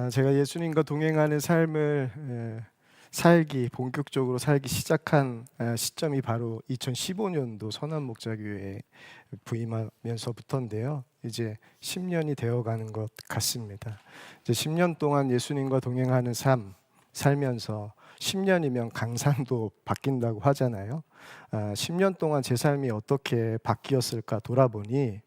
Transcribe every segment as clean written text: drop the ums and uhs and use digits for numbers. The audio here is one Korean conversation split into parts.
제가 예수님과 동행하는 삶을 본격적으로 살기 시작한 시점이 바로 2015년도 선한목자교회에 부임하면서부터인데요. 이제 10년이 되어가는 것 같습니다. 이제 10년 동안 예수님과 동행하는 살면서 10년이면 강산도 바뀐다고 하잖아요. 10년 동안 제 삶이 어떻게 바뀌었을까 돌아보니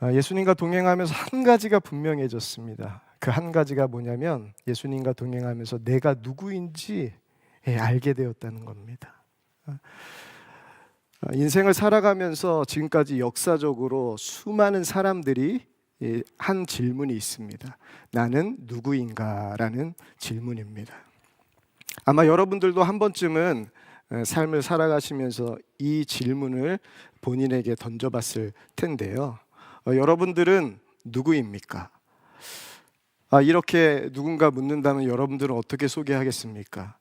예수님과 동행하면서 한 가지가 분명해졌습니다. 그 한 가지가 뭐냐면 예수님과 동행하면서 내가 누구인지 알게 되었다는 겁니다. 인생을 살아가면서 지금까지 역사적으로 수많은 사람들이 한 질문이 있습니다. 나는 누구인가? 라는 질문입니다. 아마 여러분들도 한 번쯤은 삶을 살아가시면서 이 질문을 본인에게 던져봤을 텐데요. 여러분들은 누구입니까? 이렇게 누군가 묻는다면 여러분들은 어떻게 소개하겠습니까?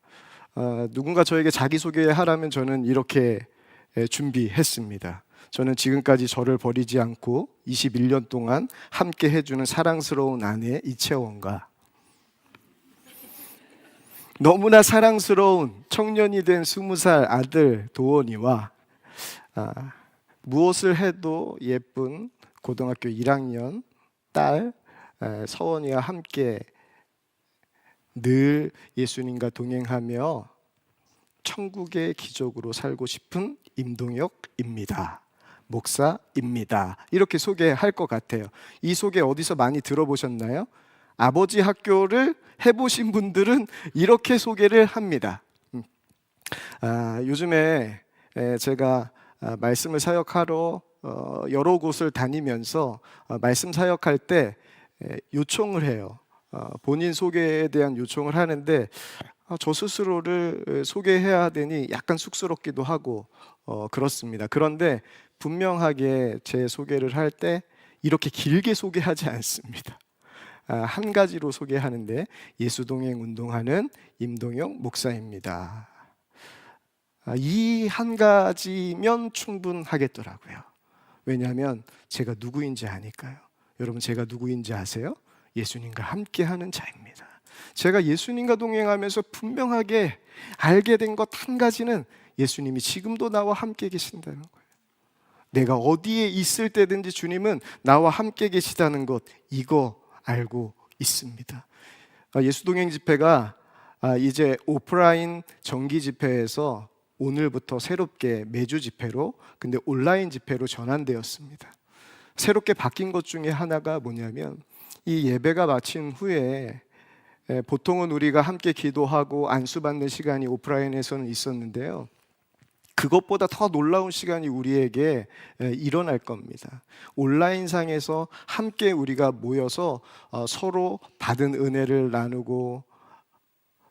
누군가 저에게 자기소개하라면 저는 이렇게 준비했습니다. 저는 지금까지 저를 버리지 않고 21년 동안 함께 해주는 사랑스러운 아내 이채원과 너무나 사랑스러운 청년이 된 20살 아들 도원이와 무엇을 해도 예쁜 고등학교 1학년 딸 서원이와 함께 늘 예수님과 동행하며 천국의 기적으로 살고 싶은 임동혁입니다. 목사입니다. 이렇게 소개할 것 같아요. 이 소개 어디서 많이 들어보셨나요? 아버지 학교를 해보신 분들은 이렇게 소개를 합니다. 요즘에 제가 말씀을 사역하러 여러 곳을 다니면서 말씀 사역할 때 요청을 해요. 본인 소개에 대한 요청을 하는데 저 스스로를 소개해야 되니 약간 쑥스럽기도 하고 그렇습니다. 그런데 분명하게 제 소개를 할 때 이렇게 길게 소개하지 않습니다. 한 가지로 소개하는데 예수동행 운동하는 임동혁 목사입니다. 이 한 가지면 충분하겠더라고요. 왜냐하면 제가 누구인지 아니까요. 여러분, 제가 누구인지 아세요? 예수님과 함께하는 자입니다. 제가 예수님과 동행하면서 분명하게 알게 된 것 한 가지는 예수님이 지금도 나와 함께 계신다는 거예요. 내가 어디에 있을 때든지 주님은 나와 함께 계시다는 것, 이거 알고 있습니다. 예수동행 집회가 이제 오프라인 정기 집회에서 오늘부터 새롭게 매주 집회로, 근데 온라인 집회로 전환되었습니다. 새롭게 바뀐 것 중에 하나가 뭐냐면 이 예배가 마친 후에 보통은 우리가 함께 기도하고 안수받는 시간이 오프라인에서는 있었는데요. 그것보다 더 놀라운 시간이 우리에게 일어날 겁니다. 온라인상에서 함께 우리가 모여서 서로 받은 은혜를 나누고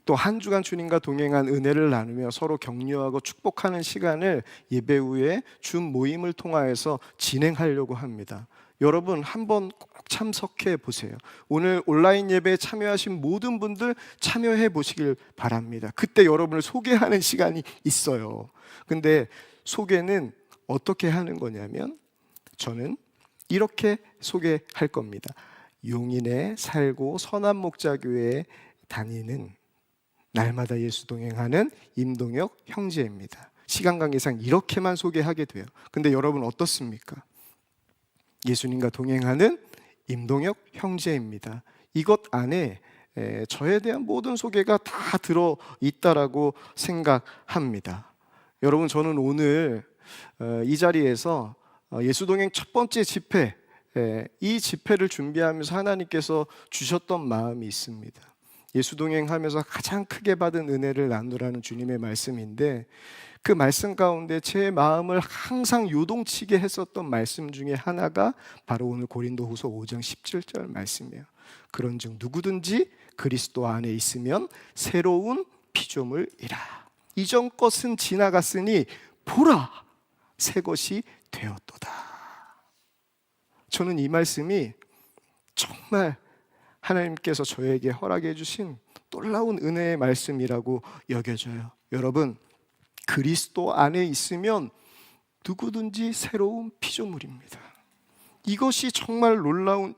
또 한 주간 주님과 동행한 은혜를 나누며 서로 격려하고 축복하는 시간을 예배 후에 줌 모임을 통하여서 진행하려고 합니다. 여러분 한번 꼭 참석해 보세요. 오늘 온라인 예배에 참여하신 모든 분들 참여해 보시길 바랍니다. 그때 여러분을 소개하는 시간이 있어요. 근데 소개는 어떻게 하는 거냐면 저는 이렇게 소개할 겁니다. 용인에 살고 선한목자교회에 다니는 날마다 예수 동행하는 임동혁 형제입니다. 시간 관계상 이렇게만 소개하게 돼요. 근데 여러분 어떻습니까? 예수님과 동행하는 임동혁 형제입니다. 이것 안에 저에 대한 모든 소개가 다 들어있다라고 생각합니다. 여러분, 저는 오늘 이 자리에서 예수동행 첫 번째 집회, 이 집회를 준비하면서 하나님께서 주셨던 마음이 있습니다. 예수동행하면서 가장 크게 받은 은혜를 나누라는 주님의 말씀인데 그 말씀 가운데 제 마음을 항상 요동치게 했었던 말씀 중에 하나가 바로 오늘 고린도후서 5장 17절 말씀이에요. 그런즉 누구든지 그리스도 안에 있으면 새로운 피조물이라. 이전 것은 지나갔으니 보라, 새 것이 되었도다. 저는 이 말씀이 정말 하나님께서 저에게 허락해 주신 놀라운 은혜의 말씀이라고 여겨져요. 여러분, 그리스도 안에 있으면 누구든지 새로운 피조물입니다. 이것이 정말 놀라운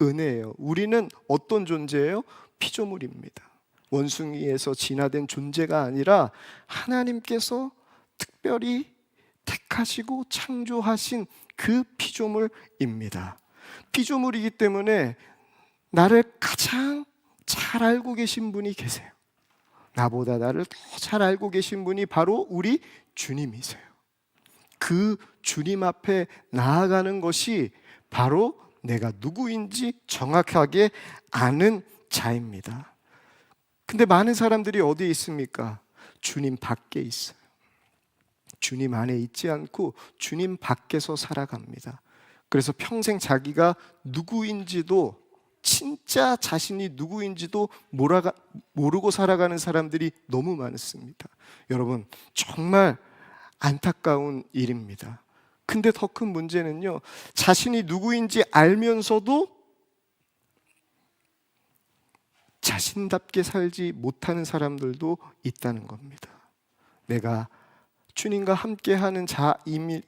은혜예요. 우리는 어떤 존재예요? 피조물입니다. 원숭이에서 진화된 존재가 아니라 하나님께서 특별히 택하시고 창조하신 그 피조물입니다. 피조물이기 때문에 나를 가장 잘 알고 계신 분이 계세요. 나보다 나를 더 잘 알고 계신 분이 바로 우리 주님이세요. 그 주님 앞에 나아가는 것이 바로 내가 누구인지 정확하게 아는 자입니다. 근데 많은 사람들이 어디에 있습니까? 주님 밖에 있어요. 주님 안에 있지 않고 주님 밖에서 살아갑니다. 그래서 평생 자기가 누구인지도, 진짜 자신이 누구인지도 모르고 살아가는 사람들이 너무 많습니다. 여러분, 정말 안타까운 일입니다. 근데 더 큰 문제는요, 자신이 누구인지 알면서도 자신답게 살지 못하는 사람들도 있다는 겁니다. 내가 주님과 함께하는 자임을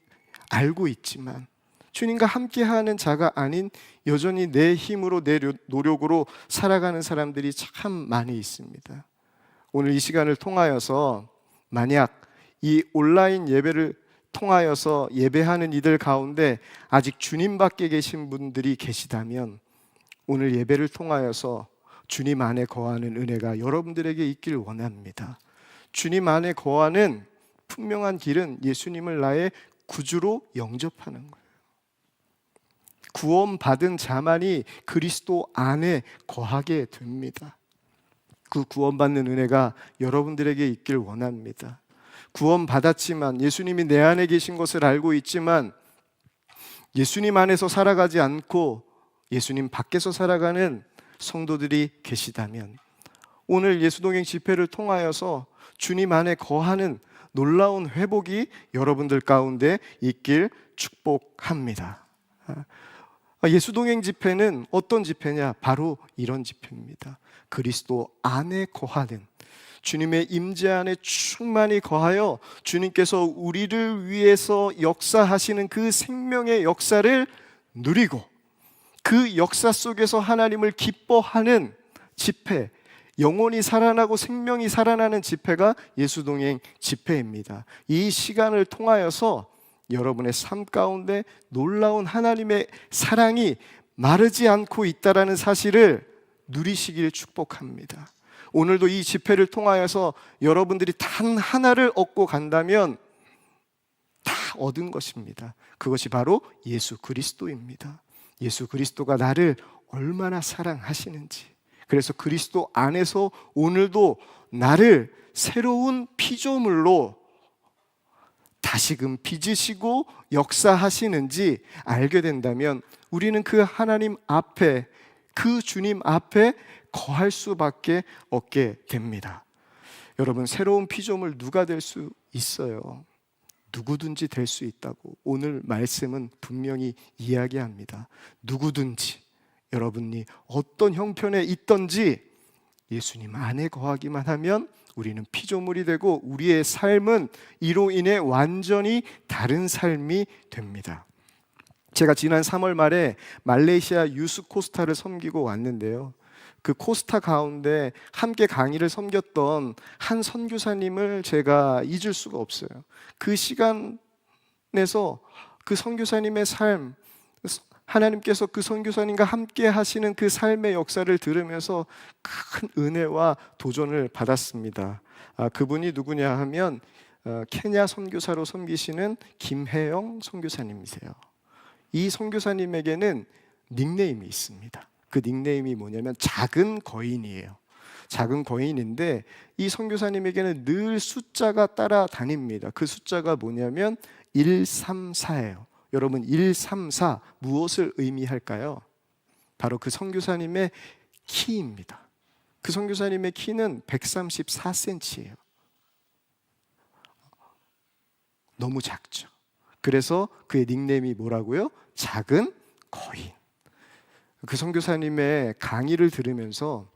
알고 있지만 주님과 함께하는 자가 아닌 여전히 내 힘으로, 내 노력으로 살아가는 사람들이 참 많이 있습니다. 오늘 이 시간을 통하여서 만약 이 온라인 예배를 통하여서 예배하는 이들 가운데 아직 주님 밖에 계신 분들이 계시다면 오늘 예배를 통하여서 주님 안에 거하는 은혜가 여러분들에게 있길 원합니다. 주님 안에 거하는 분명한 길은 예수님을 나의 구주로 영접하는 거예요. 구원받은 자만이 그리스도 안에 거하게 됩니다. 그 구원받는 은혜가 여러분들에게 있길 원합니다. 구원받았지만 예수님이 내 안에 계신 것을 알고 있지만 예수님 안에서 살아가지 않고 예수님 밖에서 살아가는 성도들이 계시다면 오늘 예수동행 집회를 통하여서 주님 안에 거하는 놀라운 회복이 여러분들 가운데 있길 축복합니다. 예수동행 집회는 어떤 집회냐? 바로 이런 집회입니다. 그리스도 안에 거하는, 주님의 임재 안에 충만히 거하여 주님께서 우리를 위해서 역사하시는 그 생명의 역사를 누리고 그 역사 속에서 하나님을 기뻐하는 집회, 영혼이 살아나고 생명이 살아나는 집회가 예수동행 집회입니다. 이 시간을 통하여서 여러분의 삶 가운데 놀라운 하나님의 사랑이 마르지 않고 있다는 사실을 누리시길 축복합니다. 오늘도 이 집회를 통하여서 여러분들이 단 하나를 얻고 간다면 다 얻은 것입니다. 그것이 바로 예수 그리스도입니다. 예수 그리스도가 나를 얼마나 사랑하시는지, 그래서 그리스도 안에서 오늘도 나를 새로운 피조물로 다시금 빚으시고 역사하시는지 알게 된다면 우리는 그 하나님 앞에, 그 주님 앞에 거할 수밖에 없게 됩니다. 여러분, 새로운 피조물 누가 될 수 있어요? 누구든지 될 수 있다고 오늘 말씀은 분명히 이야기합니다. 누구든지, 여러분이 어떤 형편에 있든지 예수님 안에 거하기만 하면 우리는 피조물이 되고 우리의 삶은 이로 인해 완전히 다른 삶이 됩니다. 제가 지난 3월 말에 말레이시아 유스 코스타를 섬기고 왔는데요, 그 코스타 가운데 함께 강의를 섬겼던 한 선교사님을 제가 잊을 수가 없어요. 그 시간에서 그 선교사님의 삶, 하나님께서 그 선교사님과 함께 하시는 그 삶의 역사를 들으면서 큰 은혜와 도전을 받았습니다. 그분이 누구냐 하면 케냐 선교사로 섬기시는 김혜영 선교사님이세요. 이 선교사님에게는 닉네임이 있습니다. 그 닉네임이 뭐냐면 작은 거인이에요. 작은 거인인데 이 선교사님에게는 늘 숫자가 따라다닙니다. 그 숫자가 뭐냐면 134예요. 여러분, 134 무엇을 의미할까요? 바로 그 선교사님의 키입니다. 그 선교사님의 키는 134cm예요. 너무 작죠. 그래서 그의 닉네임이 뭐라고요? 작은 거인. 그 선교사님의 강의를 들으면서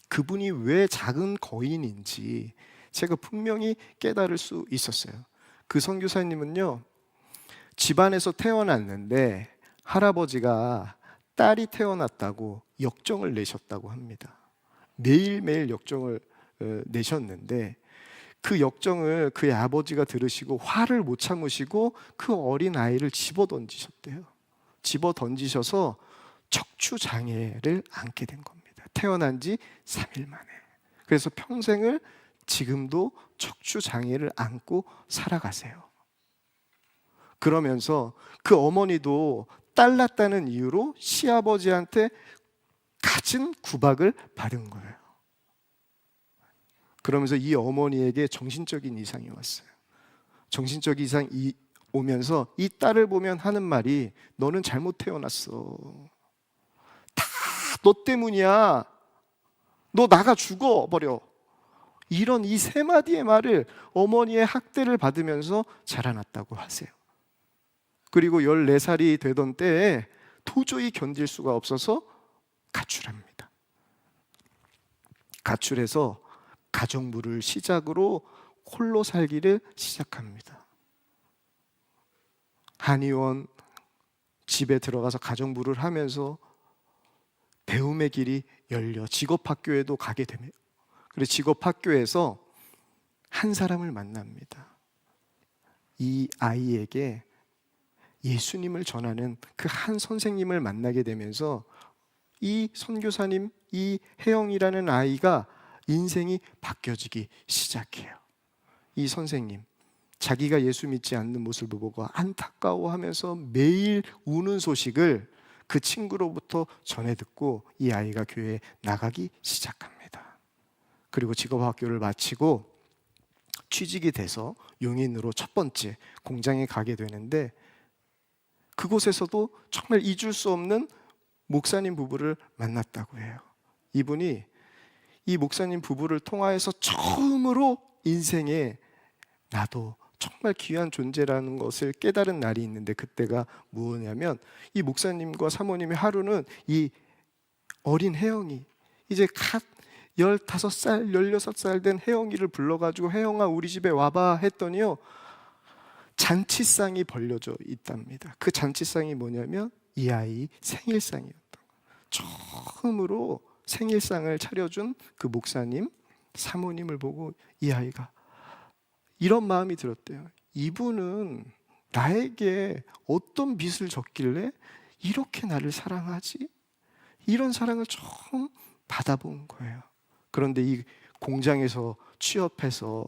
그분이 왜 작은 거인인지 제가 분명히 깨달을 수 있었어요. 그 선교사님은요, 집안에서 태어났는데 할아버지가 딸이 태어났다고 역정을 내셨다고 합니다. 매일매일 역정을 내셨는데 그 역정을 그의 아버지가 들으시고 화를 못 참으시고 그 어린 아이를 집어 던지셨대요. 집어 던지셔서 척추 장애를 안게 된 겁니다. 태어난 지 3일 만에. 그래서 평생을 지금도 척추 장애를 안고 살아가세요. 그러면서 그 어머니도 딸 낳았다는 이유로 시아버지한테 갖은 구박을 받은 거예요. 그러면서 이 어머니에게 정신적인 이상이 왔어요. 정신적 이상이 오면서 이 딸을 보면 하는 말이 너는 잘못 태어났어. 다 너 때문이야. 너 나가 죽어버려. 이런 이 세 마디의 말을 어머니의 학대를 받으면서 자라났다고 하세요. 그리고 14살이 되던 때에 도저히 견딜 수가 없어서 가출합니다. 가출해서 가정부를 시작으로 홀로 살기를 시작합니다. 한의원 집에 들어가서 가정부를 하면서 배움의 길이 열려 직업학교에도 가게 됩니다. 그래서 직업학교에서 한 사람을 만납니다. 이 아이에게 예수님을 전하는 그 한 선생님을 만나게 되면서 이 선교사님, 이 혜영이라는 아이가 인생이 바뀌어지기 시작해요. 이 선생님, 자기가 예수 믿지 않는 모습을 보고 안타까워하면서 매일 우는 소식을 그 친구로부터 전해 듣고 이 아이가 교회에 나가기 시작합니다. 그리고 직업학교를 마치고 취직이 돼서 용인으로 첫 번째 공장에 가게 되는데 그곳에서도 정말 잊을 수 없는 목사님 부부를 만났다고 해요. 이분이 이 목사님 부부를 통하여서 처음으로 인생에 나도 정말 귀한 존재라는 것을 깨달은 날이 있는데 그때가 무엇이냐면 이 목사님과 사모님의 하루는 이 어린 혜영이 이제 갓 15살, 16살 된 혜영이를 불러가지고 혜영아 우리 집에 와봐 했더니요 잔치상이 벌려져 있답니다. 그 잔치상이 뭐냐면 이 아이 생일상이었던 거예요. 처음으로 생일상을 차려준 그 목사님, 사모님을 보고 이 아이가 이런 마음이 들었대요. 이분은 나에게 어떤 빚을 졌길래 이렇게 나를 사랑하지? 이런 사랑을 처음 받아본 거예요. 그런데 이 공장에서 취업해서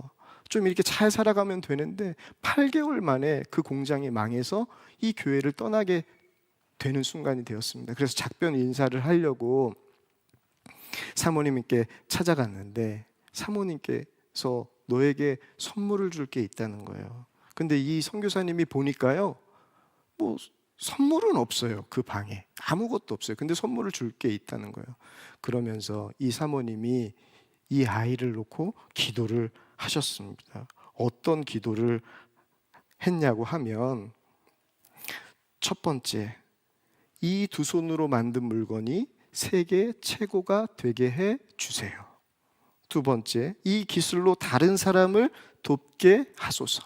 좀 이렇게 잘 살아가면 되는데 8개월 만에 그 공장이 망해서 이 교회를 떠나게 되는 순간이 되었습니다. 그래서 작별 인사를 하려고 사모님께 찾아갔는데 사모님께서 너에게 선물을 줄 게 있다는 거예요. 근데 이 선교사님이 보니까요 뭐 선물은 없어요. 그 방에 아무것도 없어요. 근데 선물을 줄 게 있다는 거예요. 그러면서 이 사모님이 이 아이를 놓고 기도를 하셨습니다. 어떤 기도를 했냐고 하면 첫 번째, 이 두 손으로 만든 물건이 세계 최고가 되게 해 주세요. 두 번째, 이 기술로 다른 사람을 돕게 하소서.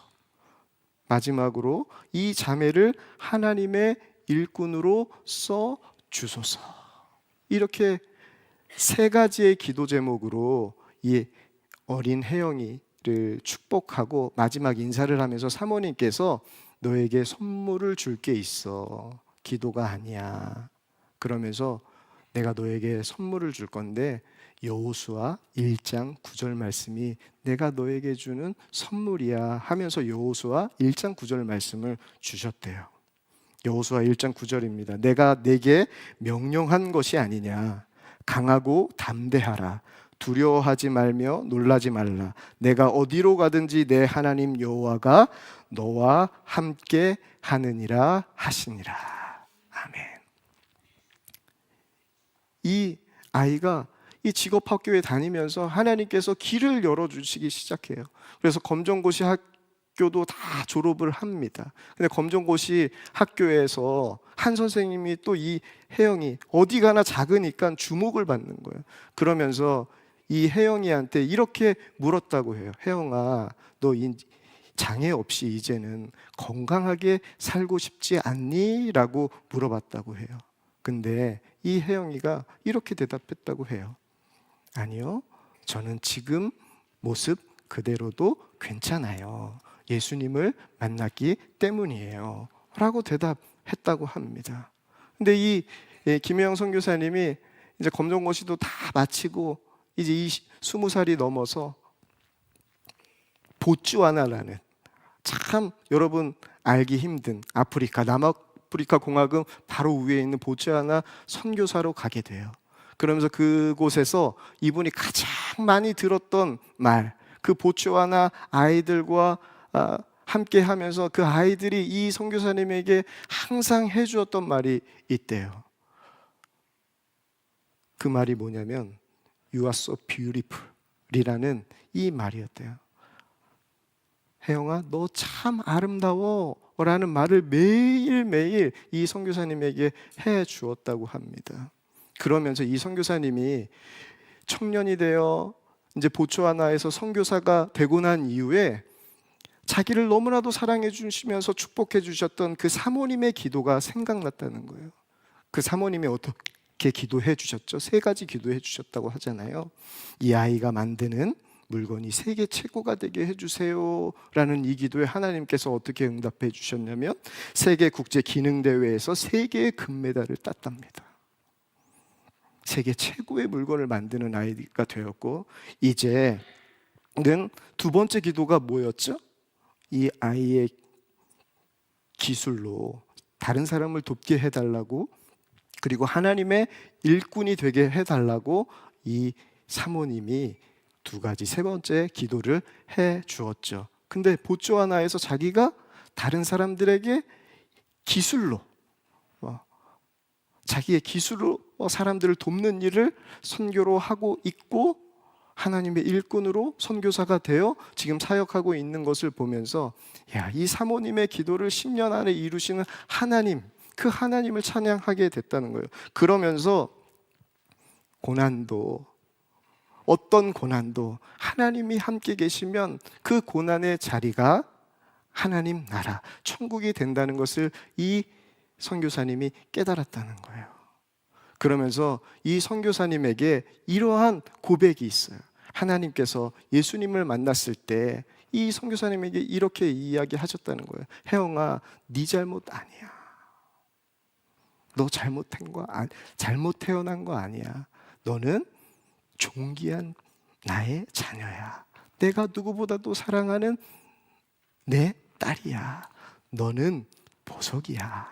마지막으로 이 자매를 하나님의 일꾼으로 써 주소서. 이렇게 세 가지의 기도 제목으로 이 어린 혜영이를 축복하고 마지막 인사를 하면서 사모님께서 너에게 선물을 줄 게 있어. 기도가 아니야. 그러면서 내가 너에게 선물을 줄 건데 여호수아 1장 9절 말씀이 내가 너에게 주는 선물이야 하면서 여호수아 1장 9절 말씀을 주셨대요. 여호수아 1장 9절입니다. 내가 내게 명령한 것이 아니냐. 강하고 담대하라. 두려워하지 말며 놀라지 말라. 내가 어디로 가든지 내 하나님 여호와가 너와 함께 하느니라 하시니라. 아멘. 이 아이가 이 직업학교에 다니면서 하나님께서 길을 열어주시기 시작해요. 그래서 검정고시 학교도 다 졸업을 합니다. 근데 검정고시 학교에서 한 선생님이 또 이 혜영이 어디 가나 작으니까 주목을 받는 거예요. 그러면서 이 혜영이한테 이렇게 물었다고 해요. 혜영아, 너 이 장애 없이 이제는 건강하게 살고 싶지 않니? 라고 물어봤다고 해요. 근데 이 혜영이가 이렇게 대답했다고 해요. 아니요, 저는 지금 모습 그대로도 괜찮아요. 예수님을 만났기 때문이에요 라고 대답했다고 합니다. 근데 이 김혜영 선교사님이 이제 검정고시도 다 마치고 이제 20살이 넘어서 보츠와나라는, 참 여러분 알기 힘든 아프리카, 남아프리카 공화국 바로 위에 있는 보츠와나 선교사로 가게 돼요. 그러면서 그곳에서 이분이 가장 많이 들었던 말, 그 보츠와나 아이들과 함께 하면서 그 아이들이 이 선교사님에게 항상 해주었던 말이 있대요. 그 말이 뭐냐면 You are so beautiful 이라는 이 말이었대요. 혜영아, 너 참 아름다워 라는 말을 매일매일 이 선교사님에게 해 주었다고 합니다. 그러면서 이 선교사님이 청년이 되어 이제 보츠와나에서 선교사가 되고 난 이후에 자기를 너무나도 사랑해 주시면서 축복해 주셨던 그 사모님의 기도가 생각났다는 거예요. 그 사모님이 어떻게 기도해 주셨죠? 3가지 기도해 주셨다고 하잖아요. 이 아이가 만드는 물건이 세계 최고가 되게 해주세요 라는 이 기도에 하나님께서 어떻게 응답해 주셨냐면 세계 국제 기능 대회에서 3개의 금메달을 땄답니다. 세계 최고의 물건을 만드는 아이가 되었고, 이제는 2번째 기도가 뭐였죠? 이 아이의 기술로 다른 사람을 돕게 해달라고, 그리고 하나님의 일꾼이 되게 해달라고 이 사모님이 2가지, 3번째 기도를 해 주었죠. 근데 보츠와나에서 자기가 다른 사람들에게 기술로, 자기의 기술로 사람들을 돕는 일을 선교로 하고 있고, 하나님의 일꾼으로 선교사가 되어 지금 사역하고 있는 것을 보면서, 야, 이 사모님의 기도를 10년 안에 이루시는 하나님, 그 하나님을 찬양하게 됐다는 거예요. 그러면서 고난도, 어떤 고난도 하나님이 함께 계시면 그 고난의 자리가 하나님 나라, 천국이 된다는 것을 이 선교사님이 깨달았다는 거예요. 그러면서 이 선교사님에게 이러한 고백이 있어요. 하나님께서 예수님을 만났을 때 이 선교사님에게 이렇게 이야기하셨다는 거예요. 혜영아, 네 잘못 아니야. 너 잘못 태어난 거 아니야. 너는 존귀한 나의 자녀야. 내가 누구보다도 사랑하는 내 딸이야. 너는 보석이야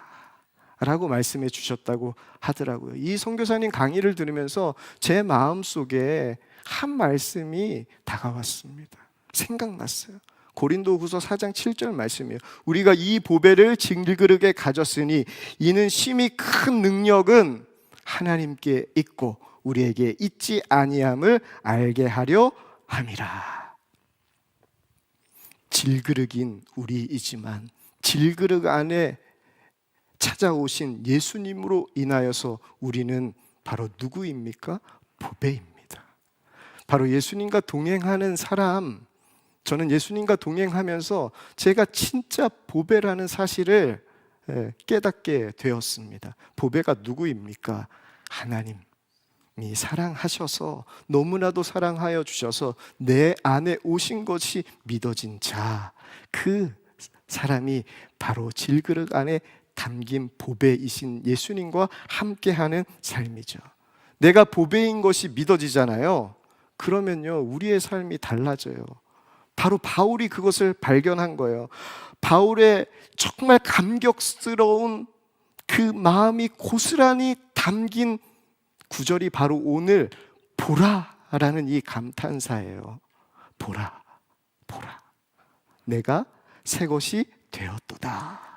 라고 말씀해 주셨다고 하더라고요. 이 선교사님 강의를 들으면서 제 마음속에 한 말씀이 다가왔습니다. 생각났어요. 고린도후서 4장 7절 말씀이에요. 우리가 이 보배를 질그릇에 가졌으니 이는 심히 큰 능력은 하나님께 있고 우리에게 있지 아니함을 알게 하려 함이라. 질그릇인 우리이지만 질그릇 안에 찾아오신 예수님으로 인하여서 우리는 바로 누구입니까? 보배입니다. 바로 예수님과 동행하는 사람, 저는 예수님과 동행하면서 제가 진짜 보배라는 사실을 깨닫게 되었습니다. 보배가 누구입니까? 하나님이 사랑하셔서, 너무나도 사랑하여 주셔서 내 안에 오신 것이 믿어진 자, 그 사람이 바로 질그릇 안에 담긴 보배이신 예수님과 함께하는 삶이죠. 내가 보배인 것이 믿어지잖아요. 그러면요, 우리의 삶이 달라져요. 바로 바울이 그것을 발견한 거예요. 바울의 정말 감격스러운 그 마음이 고스란히 담긴 구절이 바로 오늘 보라라는 이 감탄사예요. 보라, 보라, 내가 새 것이 되었도다.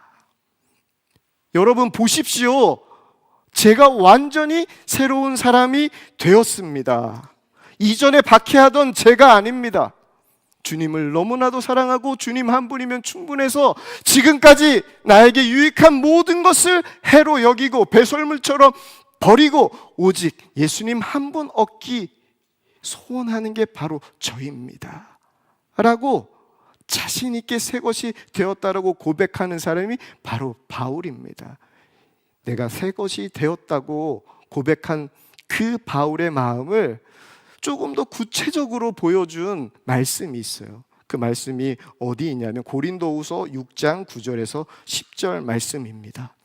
여러분 보십시오. 제가 완전히 새로운 사람이 되었습니다. 이전에 박해하던 제가 아닙니다. 주님을 너무나도 사랑하고 주님 한 분이면 충분해서 지금까지 나에게 유익한 모든 것을 해로 여기고 배설물처럼 버리고 오직 예수님 한 분 얻기 소원하는 게 바로 저입니다 라고 자신 있게 새 것이 되었다라고 고백하는 사람이 바로 바울입니다. 내가 새 것이 되었다고 고백한 그 바울의 마음을 조금 더 구체적으로 보여준 말씀이 있어요. 그 말씀이 어디 있냐면 고린도후서 6장 9절에서 10절 말씀입니다.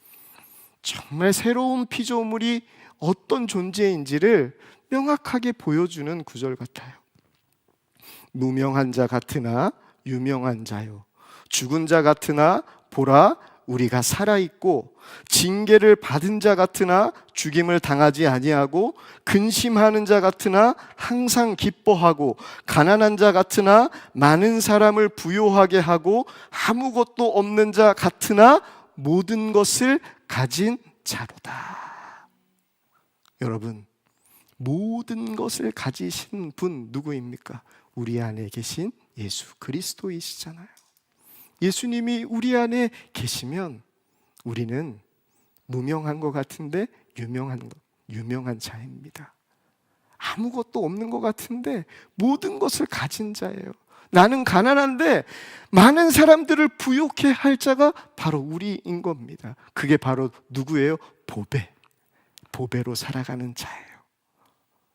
정말 새로운 피조물이 어떤 존재인지를 명확하게 보여주는 구절 같아요. 무명한 자 같으나 유명한 자요, 죽은 자 같으나 보라 우리가 살아있고, 징계를 받은 자 같으나 죽임을 당하지 아니하고, 근심하는 자 같으나 항상 기뻐하고, 가난한 자 같으나 많은 사람을 부요하게 하고, 아무것도 없는 자 같으나 모든 것을 가진 자로다. 여러분, 모든 것을 가지신 분 누구입니까? 우리 안에 계신 예수 그리스도이시잖아요. 예수님이 우리 안에 계시면 우리는 무명한 것 같은데 유명한 자입니다. 아무것도 없는 것 같은데 모든 것을 가진 자예요. 나는 가난한데 많은 사람들을 부욕해 할 자가 바로 우리인 겁니다. 그게 바로 누구예요? 보배로 살아가는 자예요.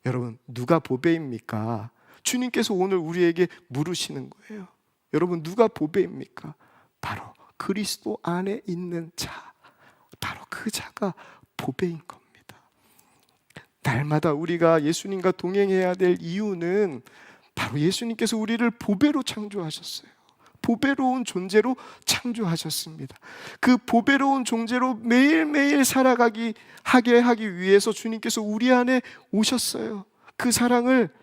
여러분, 누가 보배입니까? 주님께서 오늘 우리에게 물으시는 거예요. 여러분, 누가 보배입니까? 바로 그리스도 안에 있는 자, 바로 그 자가 보배인 겁니다. 날마다 우리가 예수님과 동행해야 될 이유는 바로 예수님께서 우리를 보배로 창조하셨어요. 보배로운 존재로 창조하셨습니다. 그 보배로운 존재로 매일매일 살아가게 하기 위해서 주님께서 우리 안에 오셨어요. 그 사랑을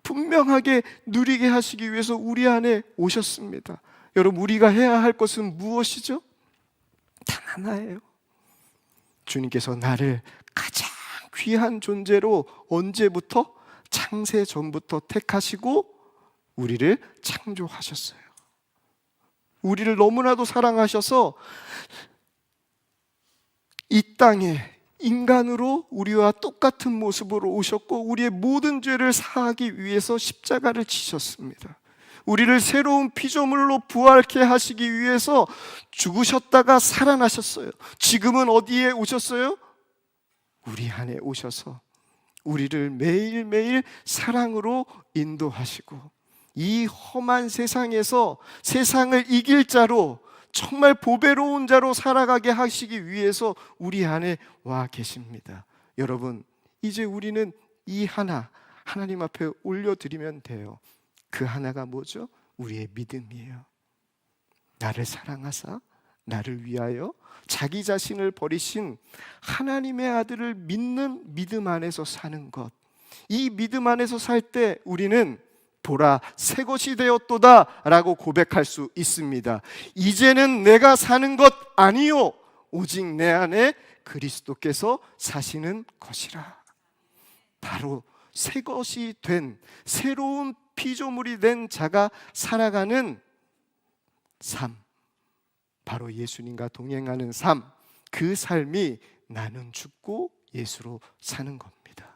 분명하게 누리게 하시기 위해서 우리 안에 오셨습니다. 여러분, 우리가 해야 할 것은 무엇이죠? 단 하나예요. 주님께서 나를 가장 귀한 존재로 언제부터? 창세 전부터 택하시고 우리를 창조하셨어요. 우리를 너무나도 사랑하셔서 이 땅에 인간으로 우리와 똑같은 모습으로 오셨고, 우리의 모든 죄를 사하기 위해서 십자가를 지셨습니다. 우리를 새로운 피조물로 부활케 하시기 위해서 죽으셨다가 살아나셨어요. 지금은 어디에 오셨어요? 우리 안에 오셔서 우리를 매일매일 사랑으로 인도하시고, 이 험한 세상에서 세상을 이길 자로, 정말 보배로운 자로 살아가게 하시기 위해서 우리 안에 와 계십니다. 여러분, 이제 우리는 이 하나님 앞에 올려드리면 돼요. 그 하나가 뭐죠? 우리의 믿음이에요. 나를 사랑하사 나를 위하여 자기 자신을 버리신 하나님의 아들을 믿는 믿음 안에서 사는 것. 이 믿음 안에서 살 때 우리는 보라 새 것이 되었도다 라고 고백할 수 있습니다. 이제는 내가 사는 것 아니요 오직 내 안에 그리스도께서 사시는 것이라. 바로 새 것이 된, 새로운 피조물이 된 자가 살아가는 삶, 바로 예수님과 동행하는 삶, 그 삶이 나는 죽고 예수로 사는 겁니다.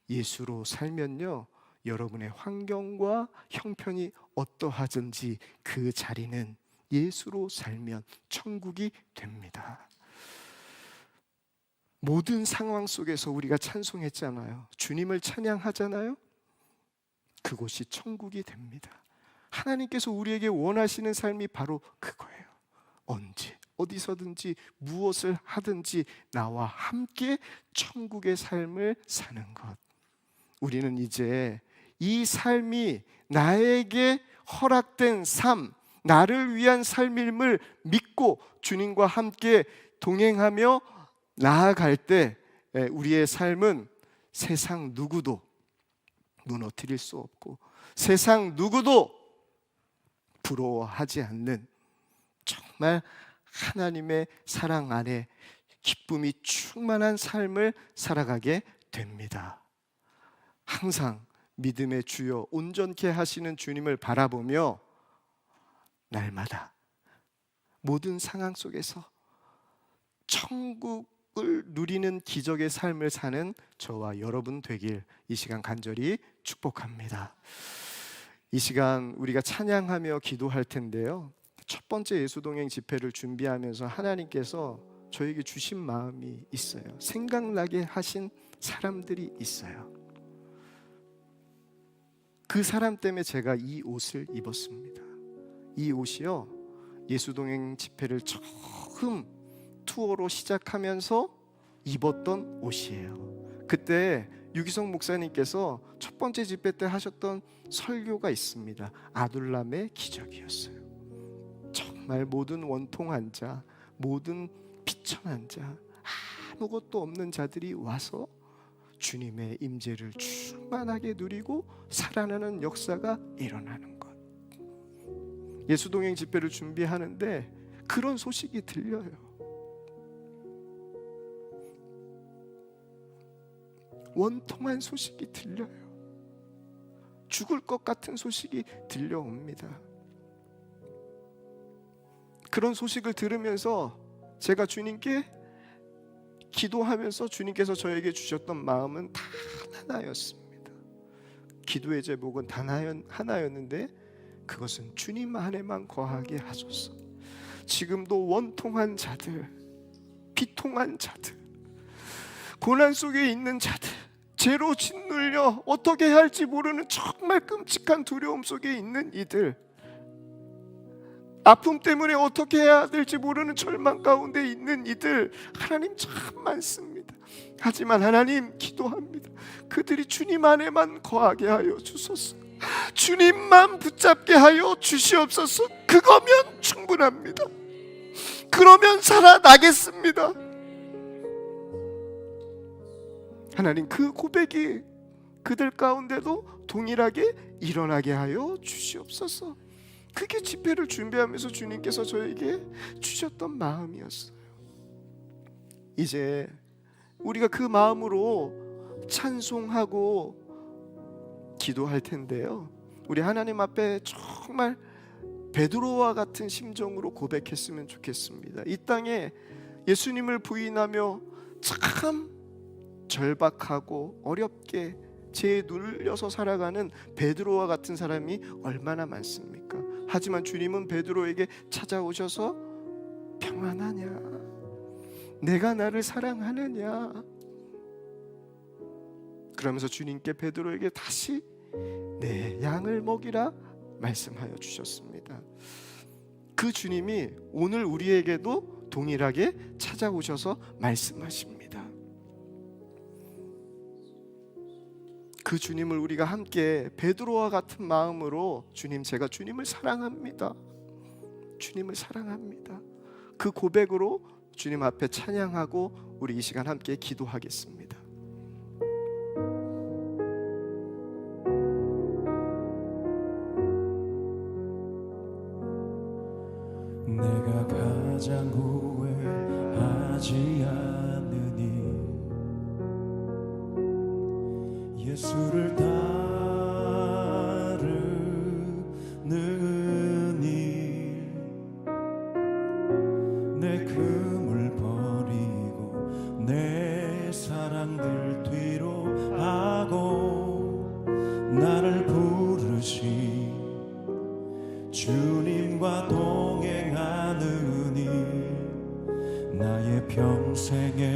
예수로 살면요, 여러분의 환경과 형편이 어떠하든지 그 자리는 예수로 살면 천국이 됩니다. 모든 상황 속에서 우리가 찬송했잖아요. 주님을 찬양하잖아요. 그곳이 천국이 됩니다. 하나님께서 우리에게 원하시는 삶이 바로 그거예요. 언제 어디서든지 무엇을 하든지 나와 함께 천국의 삶을 사는 것. 우리는 이제 이 삶이 나에게 허락된 삶, 나를 위한 삶임을 믿고 주님과 함께 동행하며 나아갈 때 우리의 삶은 세상 누구도 무너뜨릴 수 없고 세상 누구도 부러워하지 않는 정말 하나님의 사랑 안에 기쁨이 충만한 삶을 살아가게 됩니다. 항상 믿음의 주여 온전케 하시는 주님을 바라보며 날마다 모든 상황 속에서 천국을 누리는 기적의 삶을 사는 저와 여러분 되길 이 시간 간절히 축복합니다. 이 시간 우리가 찬양하며 기도할 텐데요, 첫 번째 예수동행 집회를 준비하면서 하나님께서 저에게 주신 마음이 있어요. 생각나게 하신 사람들이 있어요. 그 사람 때문에 제가 이 옷을 입었습니다. 이 옷이요, 예수동행 집회를 처음 투어로 시작하면서 입었던 옷이에요. 그때 유기성 목사님께서 첫 번째 집회 때 하셨던 설교가 있습니다. 아둘람의 기적이었어요. 정말 모든 원통한 자, 모든 비천한 자, 아무것도 없는 자들이 와서 주님의 임재를 충만하게 누리고 살아나는 역사가 일어나는 것. 예수동행 집회를 준비하는데 그런 소식이 들려요. 원통한 소식이 들려요. 죽을 것 같은 소식이 들려옵니다. 그런 소식을 들으면서 제가 주님께 기도하면서 주님께서 저에게 주셨던 마음은 단 하나였습니다. 기도의 제목은 단 하나였는데 그것은 주님 안에만 거하게 하소서. 지금도 원통한 자들, 비통한 자들, 고난 속에 있는 자들, 죄로 짓눌려 어떻게 해야 할지 모르는 정말 끔찍한 두려움 속에 있는 이들, 아픔 때문에 어떻게 해야 될지 모르는 절망 가운데 있는 이들, 하나님 참 많습니다. 하지만 하나님 기도합니다. 그들이 주님 안에만 거하게 하여 주소서. 주님만 붙잡게 하여 주시옵소서. 그거면 충분합니다. 그러면 살아나겠습니다. 하나님, 그 고백이 그들 가운데도 동일하게 일어나게 하여 주시옵소서. 그게 집회를 준비하면서 주님께서 저에게 주셨던 마음이었어요. 이제 우리가 그 마음으로 찬송하고 기도할 텐데요, 우리 하나님 앞에 정말 베드로와 같은 심정으로 고백했으면 좋겠습니다. 이 땅에 예수님을 부인하며 참 절박하고 어렵게 죄에 눌려서 살아가는 베드로와 같은 사람이 얼마나 많습니까? 하지만 주님은 베드로에게 찾아오셔서 평안하냐? 내가 나를 사랑하느냐? 그러면서 주님께 베드로에게 다시 내 양을 먹이라 말씀하여 주셨습니다. 그 주님이 오늘 우리에게도 동일하게 찾아오셔서 말씀하십니다. 그 주님을 우리가 함께 베드로와 같은 마음으로, 주님, 제가 주님을 사랑합니다, 주님을 사랑합니다, 그 고백으로 주님 앞에 찬양하고 우리 이 시간 함께 기도하겠습니다. 내가 가장 후회하지 않으니 예수를 따르는 일, 내 금을 버리고 내 사랑들 뒤로 하고 나를 부르신 주님과 동행하는 일, 나의 평생의